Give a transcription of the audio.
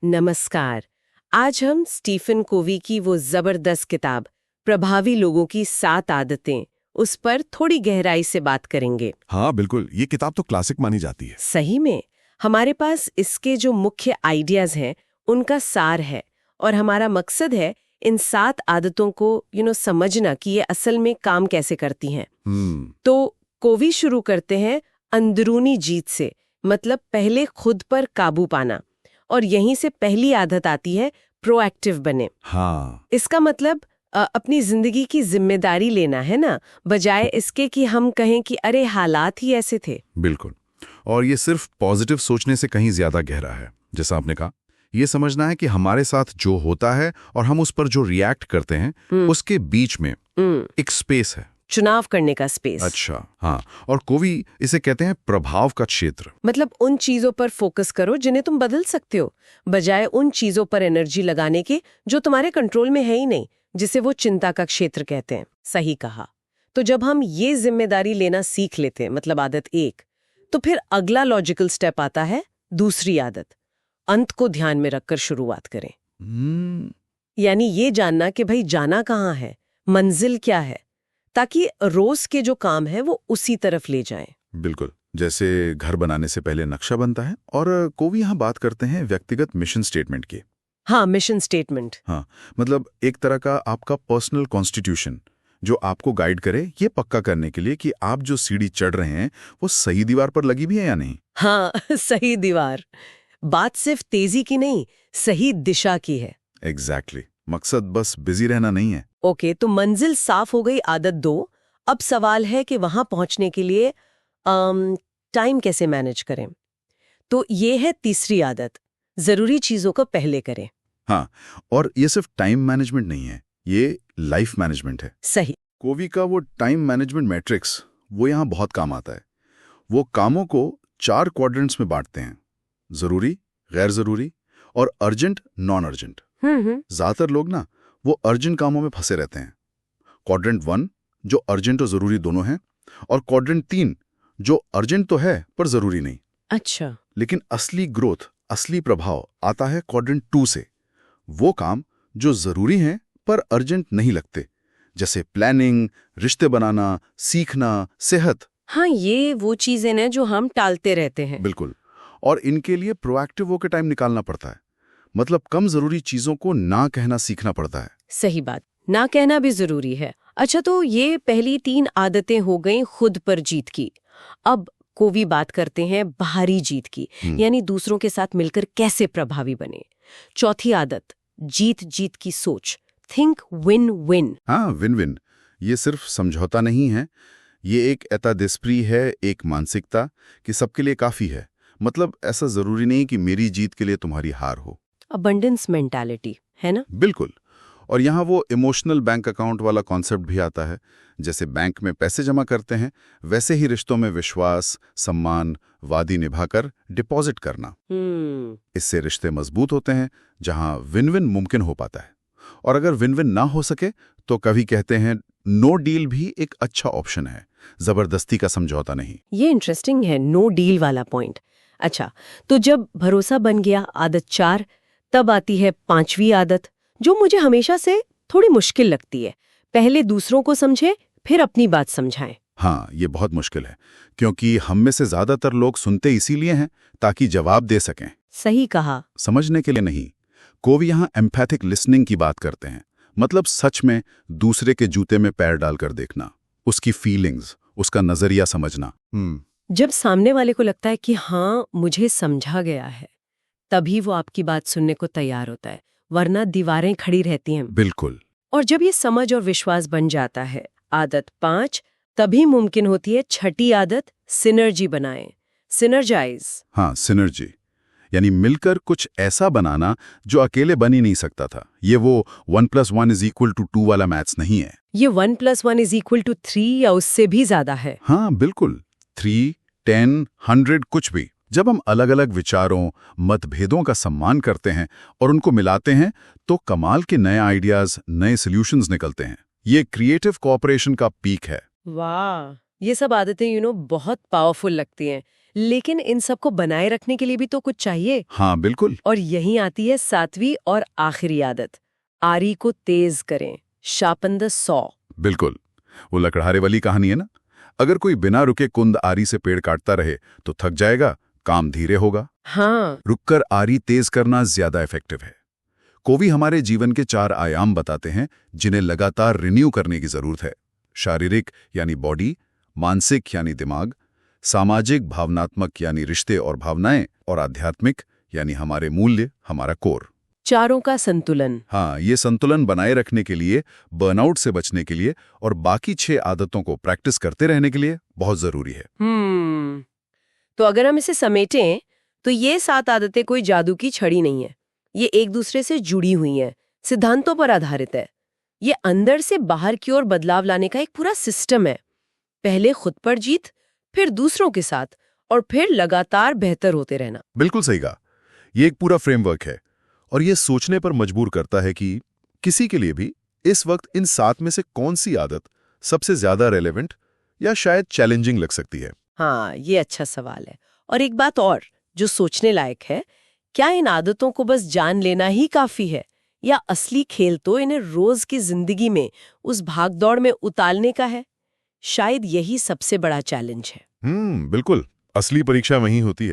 नमस्कार। आज हम स्टीफन कोवी की वो जबरदस्त किताब प्रभावी लोगों की 7 आदतें उस पर थोड़ी गहराई से बात करेंगे। हाँ बिल्कुल, ये किताब तो क्लासिक मानी जाती है। सही में हमारे पास इसके जो मुख्य आइडियाज हैं उनका सार है और हमारा मकसद है इन 7 आदतों को समझना कि ये असल में काम कैसे करती हैं। तो कोवी शुरू करते हैं अंदरूनी जीत से, मतलब पहले खुद पर काबू पाना, और यहीं से पहली आदत आती है प्रोएक्टिव बने। हाँ, इसका मतलब अपनी जिंदगी की जिम्मेदारी लेना है ना, बजाय इसके कि हम कहें कि अरे हालात ही ऐसे थे। बिल्कुल। और ये सिर्फ पॉजिटिव सोचने से कहीं ज्यादा गहरा है। जैसा आपने कहा, ये समझना है कि हमारे साथ जो होता है और हम उस पर जो रिएक्ट करते हैं उसके बीच में एक स्पेस है, चुनाव करने का स्पेस। अच्छा हाँ, और कोवी इसे कहते हैं प्रभाव का क्षेत्र। मतलब उन चीजों पर फोकस करो जिन्हें तुम बदल सकते हो, बजाय उन चीजों पर एनर्जी लगाने के जो तुम्हारे कंट्रोल में है ही नहीं, जिसे वो चिंता का क्षेत्र कहते हैं। सही कहा। तो जब हम ये जिम्मेदारी लेना सीख लेते हैं, मतलब आदत 1, तो फिर अगला लॉजिकल स्टेप आता है दूसरी आदत, अंत को ध्यान में रखकर शुरुआत करें। यानी ये जानना कि भाई जाना कहाँ है, मंजिल क्या है, ताकि रोज के जो काम है वो उसी तरफ ले जाएं। बिल्कुल, जैसे घर बनाने से पहले नक्शा बनता है, और कोवी यहाँ बात करते हैं व्यक्तिगत मिशन स्टेटमेंट की। हाँ, मिशन स्टेटमेंट। हाँ, मतलब एक तरह का आपका पर्सनल कॉन्स्टिट्यूशन जो आपको गाइड करे ये पक्का करने के लिए कि आप जो सीढ़ी चढ़ रहे हैं वो सही दीवार पर लगी भी है या नहीं। हाँ सही दीवार। बात सिर्फ तेजी की नहीं, सही दिशा की है। एग्जैक्टली। मकसद बस बिजी रहना नहीं है। ओके, तो मंजिल साफ हो गई, आदत 2। अब सवाल है कि वहां पहुंचने के लिए टाइम कैसे मैनेज करें। तो ये है तीसरी आदत, जरूरी चीजों को पहले करें। हाँ, और ये सिर्फ टाइम मैनेजमेंट नहीं है, ये लाइफ मैनेजमेंट है। सही। कोवी का वो टाइम मैनेजमेंट मैट्रिक्स वो यहाँ बहुत काम आता है। वो कामों को 4 क्वाड्रेंट्स में बांटते हैं, जरूरी, गैर जरूरी और अर्जेंट, नॉन अर्जेंट। ज्यादातर लोग ना वो अर्जेंट कामों में फंसे रहते हैं। क्वाड्रेंट 1 जो अर्जेंट और जरूरी दोनों हैं, और क्वाड्रेंट 3 जो अर्जेंट तो है पर जरूरी नहीं। अच्छा। लेकिन असली ग्रोथ, असली प्रभाव आता है क्वाड्रेंट 2 से। वो काम जो जरूरी हैं पर अर्जेंट नहीं लगते, जैसे प्लानिंग, रिश्ते बनाना, सीखना, सेहत। हाँ, ये वो चीजें हैं जो हम टालते रहते हैं। बिल्कुल, और इनके लिए प्रोएक्टिव होकर टाइम निकालना पड़ता है। मतलब कम जरूरी चीजों को ना कहना सीखना पड़ता है। सही बात, ना कहना भी जरूरी है। अच्छा, तो ये पहली 3 आदतें हो गई खुद पर जीत की। अब कोवी बात करते हैं बाहरी जीत की, यानी दूसरों के साथ मिलकर कैसे प्रभावी बने। चौथी आदत, जीत जीत की सोच, थिंक विन विन। हाँ, विन विन। ये सिर्फ समझौता नहीं है, ये एक एतादेस्प्री है, एक मानसिकता कि सबके लिए काफी है। मतलब ऐसा जरूरी नहीं कि मेरी जीत के लिए तुम्हारी हार हो। अबंडेंस मेंटालिटी है ना। बिल्कुल। और यहाँ वो इमोशनल बैंक अकाउंट वाला कॉन्सेप्ट भी आता है। जैसे बैंक में पैसे जमा करते हैं, वैसे ही रिश्तों में विश्वास, सम्मान, वादी निभाकर डिपॉजिट करना। इससे रिश्ते मजबूत होते हैं, जहां विन विन मुमकिन हो पाता है। और अगर विन विन ना हो सके तो कभी कहते हैं नो डील भी एक अच्छा ऑप्शन है, जबरदस्ती का समझौता नहीं। ये इंटरेस्टिंग है, नो डील वाला पॉइंट। अच्छा, तो जब भरोसा बन गया, आदत 4, तब आती है 5वीं आदत, जो मुझे हमेशा से थोड़ी मुश्किल लगती है। पहले दूसरों को समझे, फिर अपनी बात समझाएं। हाँ, ये बहुत मुश्किल है, क्योंकि हम में से ज्यादातर लोग सुनते इसीलिए हैं ताकि जवाब दे सकें। सही कहा। समझने के लिए नहीं। कोवी यहाँ एम्पैथिक लिसनिंग की बात करते हैं। मतलब सच में दूसरे के जूते में पैर डालकर देखना, उसकी फीलिंग्स, उसका नजरिया समझना। जब सामने वाले को लगता है कि हाँ मुझे समझा गया है, तभी वो आपकी बात सुनने को तैयार होता है, वरना दीवारें खड़ी रहती हैं। बिल्कुल। और जब ये समझ और विश्वास बन जाता है, आदत 5, तभी मुमकिन होती है छठी आदत, सिनर्जी बनाएं, सिनर्जाइज। हाँ, सिनर्जी यानी मिलकर कुछ ऐसा बनाना जो अकेले बन ही नहीं सकता था। ये वो 1 + 1 = 2 वाला मैथ्स नहीं है। ये 1 + 1 = 3 या उससे भी ज्यादा है। हाँ बिल्कुल, 3, 10, 100 कुछ भी। जब हम अलग अलग विचारों, मतभेदों का सम्मान करते हैं और उनको मिलाते हैं, तो कमाल के नए आइडियाज, नए सॉल्यूशंस निकलते हैं। ये क्रिएटिव कोऑपरेशन का पीक है। वाह, ये सब आदतें बहुत पावरफुल लगती हैं। लेकिन इन सबको बनाए रखने के लिए भी तो कुछ चाहिए। हाँ बिल्कुल। और यहीं आती है 7वीं और आखिरी आदत, आरी को तेज करें, शार्पन द सॉ। बिल्कुल, वो लकड़हारे वाली कहानी है ना। अगर कोई बिना रुके कुंद आरी से पेड़ काटता रहे तो थक जाएगा, काम धीरे होगा। हाँ, रुककर आरी तेज करना ज्यादा इफेक्टिव है। कोवी हमारे जीवन के 4 आयाम बताते हैं जिन्हें लगातार रिन्यू करने की जरूरत है। शारीरिक यानी बॉडी, मानसिक यानी दिमाग, सामाजिक भावनात्मक यानी रिश्ते और भावनाएं, और आध्यात्मिक यानी हमारे मूल्य, हमारा कोर। चारों का संतुलन। हाँ, ये संतुलन बनाए रखने के लिए, बर्नआउट से बचने के लिए और बाकी 6 आदतों को प्रैक्टिस करते रहने के लिए बहुत जरूरी है। तो अगर हम इसे समेटें तो ये 7 आदतें कोई जादू की छड़ी नहीं है। ये एक दूसरे से जुड़ी हुई हैं, सिद्धांतों पर आधारित है। ये अंदर से बाहर की ओर बदलाव लाने का एक पूरा सिस्टम है। पहले खुद पर जीत, फिर दूसरों के साथ, और फिर लगातार बेहतर होते रहना। बिल्कुल सही कहा। ये एक पूरा फ्रेमवर्क है और ये सोचने पर मजबूर करता है कि किसी के लिए भी इस वक्त इन 7 में से कौन सी आदत सबसे ज्यादा रेलेवेंट या शायद चैलेंजिंग लग सकती है। हाँ, ये अच्छा सवाल है। और एक बात और जो सोचने लायक है, क्या इन आदतों को बस जान लेना ही काफी है, या असली खेल तो इन्हें रोज की जिंदगी में उस भागदौड़ में उतारने का है? शायद यही सबसे बड़ा चैलेंज है। बिल्कुल, असली परीक्षा वहीं होती है।